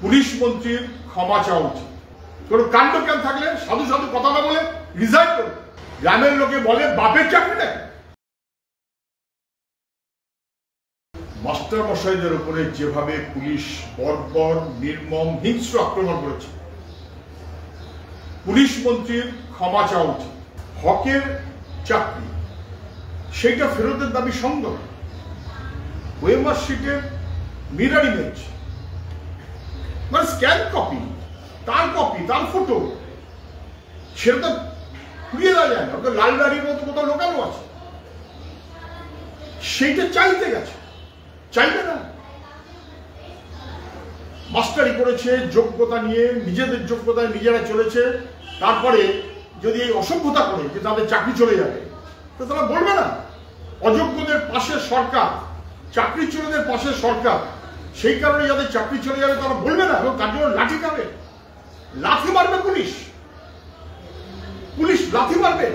Police মন্ত্রীর ক্ষমা চাওয়া উচিত। কোনো কাণ্ড জ্ঞান থাকলে সাধু সাধু কথা না বলে রিজাইন করুন। গ্রামের লোকে বলে বাপের চাকরি নেই। মাস্টার মশাইদের উপরে যেভাবে পুলিশ বর্বর নির্মম হিংস্র আক্রমণ করেছে, পুলিশ মন্ত্রীর ক্ষমা চাওয়া উচিত। হকের চাকরি সেইটা ফেরতের দাবি সঙ্গত। ওএমআর শিটের মিরর ইমেজ মানে স্ক্যান কপি, তার ফটো, সেটা তো ঘুরিয়ে দেওয়া যায় না। ওটা লাল দাড়ির মতো কোথাও লোকানো আছে, সেইটা চাইতে গেছে, চাইবে না। মাস্টারি করেছে যোগ্যতা নিয়ে, নিজেদের যোগ্যতায় নিজেরা চলেছে, তারপরে যদি এই অসভ্যতা করে যে তাদের চাকরি চলে যাবে, তো তারা বলবে না অযোগ্যদের পাশে সরকার, চাকরি চোরদের পাশে সরকার, সেই কারণে যাদের চাকরি চলে যাবে তারা বলবে না, এবং তার জন্য লাঠি খাবে, লাথি মারবে পুলিশ লাথি মারবে।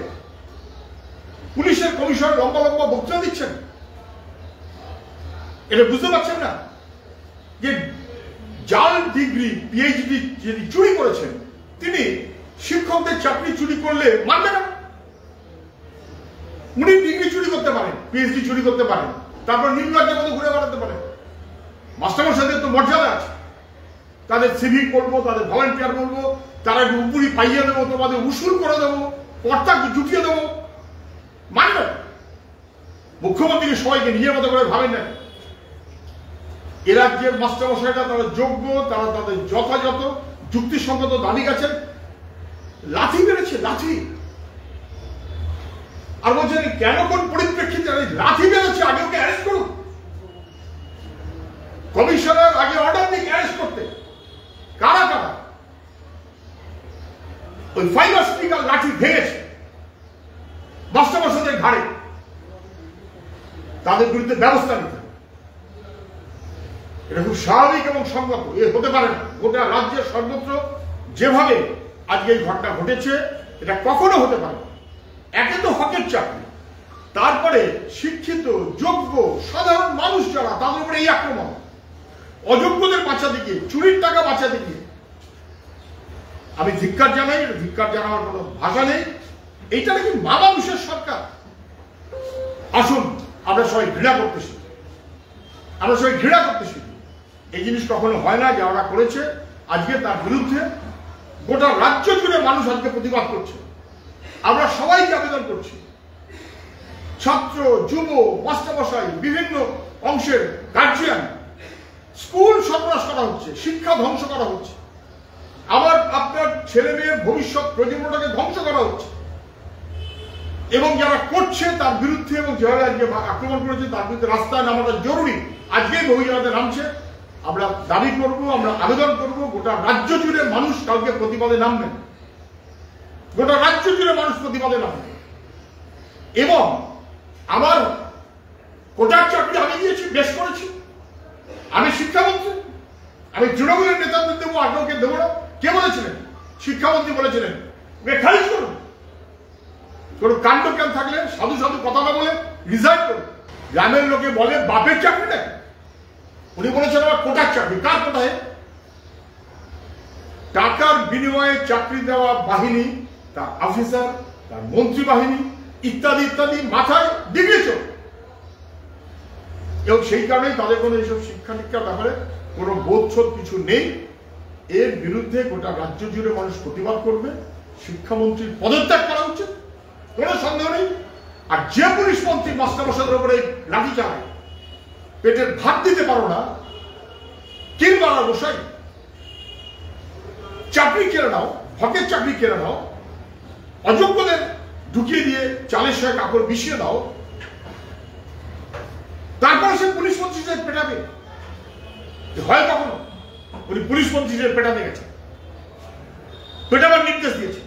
পুলিশের কমিশনার লম্বা লম্বা বক্তব্য দিচ্ছেন, এটা বুঝতে পারছেন না যে জাল ডিগ্রি পিএইচডি যিনি চুরি করেছেন তিনি শিক্ষকদের চাকরি চুরি করলে মানবে না। উনি ডিগ্রি চুরি করতে পারেন, পিএইচডি চুরি করতে পারেন, তারপর নির্লজ্জের মতো ঘুরে বেড়াতে পারেন। মাস্টারমশাইদের তো মর্যাদা আছে, তাদের সিভিক করবো, তাদের ভলান্টিয়ার করবো, তারা উপরি পাইয়ে দেবো, তোমাদের উসুল করে দেবো, কর্তা জুটিয়ে দেবো, মানবে। মুখ্যমন্ত্রী সবাইকে নিজের মতো করে ভাবেন না। এ রাজ্যের মাস্টারমশাইরা তারা যোগ্য, তারা তাদের যথাযথ যুক্তিসঙ্গত দাবি গেছেন, লাঠি মেরেছে, লাঠি। আর বলছেন কেন কোন পরিপ্রেক্ষিতে লাঠি মেরেছে, আগে ওকে অ্যারেস্ট করুন। কমিশনার আগে অর্ডার দিক অ্যারেস্ট করতে। কারা কারা ওই ফাইবার স্পিকার লাঠি ভেঙেছে মাস্টারমশাইদের ঘাড়ে, তাদের বিরুদ্ধে ব্যবস্থা নিতে হবে। এটা খুব স্বাভাবিক এবং সংগত। এ হতে পারে না গোটা রাজ্যের সর্বত্র যেভাবে আজকে এই ঘটনা ঘটেছে, এটা কখনো হতে পারে না। একে তো হকের চাকরি, তারপরে শিক্ষিত যোগ্য সাধারণ মানুষ যারা, তাদের উপরে এই আক্রমণ, অযোগ্যদের বাঁচাতে গিয়ে, চুরির টাকা বাঁচাতে গিয়ে। আমি ধিক্কার জানাই, ধিক্কার জানাবার কোনো ভাষা নেই। এইটা নাকি মা মানুষের সরকার। আসুন আমরা সবাই ঘৃণা করতে শিখি, আমরা সবাই ঘৃণা করতে শিখি। এই জিনিস কখনো হয় না, যা ওরা করেছে আজকে তার বিরুদ্ধে গোটা রাজ্য জুড়ে মানুষ আজকে প্রতিবাদ করছে। আমরা সবাইকে আবেদন করছি, ছাত্র, যুব, মাস্টারমশাই, বিভিন্ন অংশের গার্জিয়ান, স্কুল সন্ত্রাস করা হচ্ছে, শিক্ষা ধ্বংস করা হচ্ছে, আবার আপনার ছেলে মেয়ের ভবিষ্যৎ প্রজন্মটাকে ধ্বংস করা হচ্ছে। এবং যারা করছে তার বিরুদ্ধে, এবং যারা আজকে আক্রমণ করেছে তার বিরুদ্ধে রাস্তায় নামাটা জরুরি। আজকেই মহিলাদের নামছে, আমরা দাবি করব, আমরা আবেদন করব, গোটা রাজ্য জুড়ে মানুষ কালকে প্রতিবাদে নামবেন, গোটা রাজ্য জুড়ে মানুষ প্রতিবাদে নামবেন। এবং আমার কোটার চাকরি আমি দিয়েছি, বেশ করেছি, আমি শিক্ষামন্ত্রী, আমি তৃণমূলের নেতাদের দেবো, আগ্রহকে দেবো না। কে বলেছিলেন? শিক্ষামন্ত্রী বলেছিলেন খারিজ করুন। কোন কাণ্ড জ্ঞান থাকলে সাধু সাধু কথা না বলে রিজাইন করুন। গ্রামের লোকে বলে বাপের চাকরি নেই, উনি বলেছেন আমার কোটার চাকরি। কার কোটায়? টাকার বিনিময়ে চাকরি দেওয়া বাহিনী, তার অফিসার, তার মন্ত্রী বাহিনী ইত্যাদি ইত্যাদি, মাথায় ডিগ্রি চোখ। এবং সেই কারণেই তাদের কোনো এইসব শিক্ষা দীক্ষার ব্যাপারে কোনো বোধছোধ কিছু নেই। এর বিরুদ্ধে গোটা রাজ্য জুড়ে মানুষ প্রতিবাদ করবে। শিক্ষামন্ত্রীর পদত্যাগ করা উচিত, কোনো সন্দেহ নেই। আর যে পুলিশ মন্ত্রী মাস্টারমশাইদের উপরে লাঠি চালায়, পেটের ভাত দিতে পারো না, কিংবা বসাই চাকরি কেড়ে নাও, হকের চাকরি কেড়ে নাও, অযোগ্যদের ঢুকিয়ে দিয়ে চালের সঙ্গে কাপড় মিশিয়ে দাও, তারপরে সে পুলিশ মন্ত্রী হিসেবে পেটাবে। হয় কখনো? উনি পুলিশ মন্ত্রী হিসেবে পেটাতে গেছে, পেটাবার নির্দেশ দিয়েছে।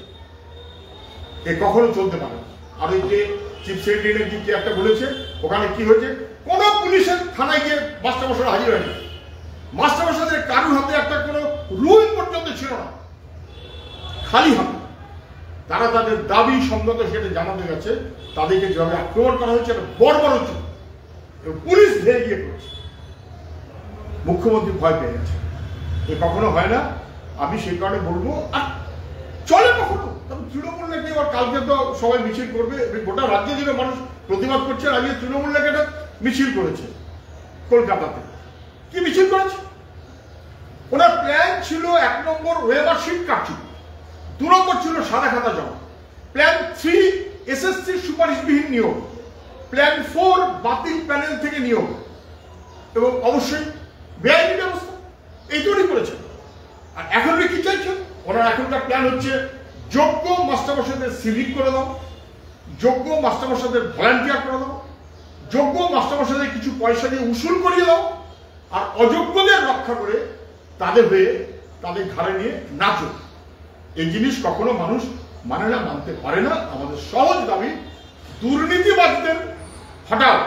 এ কখনো চলতে পারে না। আর ওই যে চিফ সেক্রেটারি যে একটা বলেছে, ওখানে কি হয়েছে, কোন পুলিশের থানায় গিয়ে মাস্টারমশাই হাজির হয়নি। মাস্টারমশাইদের কারুর হাতে একটা কোনো রুল পর্যন্ত ছিল না, খালি হাতে। তারা তাদের দাবি সঙ্গত সেটা জানাতে গেছে, তাদেরকে যেভাবে আক্রমণ করা হয়েছে এটা বর্বর উচিত। পুলিশ ধরে গিয়ে করেছে, মুখ্যমন্ত্রী ভয় পেয়ে গেছে। এ কখনো হয় না। আমি সেই কারণে বলবো, আর চলে কখনো তৃণমূল নাকি আবার কালকে তো সবাই মিছিল করবে, গোটা রাজ্যে জুড়ে মানুষ প্রতিবাদ করছে। আজকে তৃণমূল নাকি একটা মিছিল করেছে কলকাতাতে। কি মিছিল করেছে? ওনার প্ল্যান ছিল 1 নম্বর ওয়েবার শিট কাটছিল, 2 নম্বর ছিল সাদা খাতা জমা, প্ল্যান 3 এসএসসি সুপারিশবিহীন নিয়োগ, প্ল্যান 4 বাতিল প্যানেল থেকে নিয়োগ, এবং অবশ্যই বেআইনি ব্যবস্থা। এই তৈরি করেছে। আর এখন কি চাইছেন ওনার? এখনকার প্ল্যান হচ্ছে যোগ্য মাস্টারমশাইদের সিভিক করে দাও, যোগ্য মাস্টারমশাইদের ভলান্টিয়ার করে দাও, যোগ্য মাস্টারমশাইদের কিছু পয়সা দিয়ে উসুল করিয়ে দাও, আর অযোগ্যদের রক্ষা করে তাদের হয়ে তাদের ঘাড়ে নিয়ে নাচো। এই জিনিস কখনো মানুষ মানে না, মানতে পারে না। আমাদের সহজ দাবি দুর্নীতিবাদদের হটাও।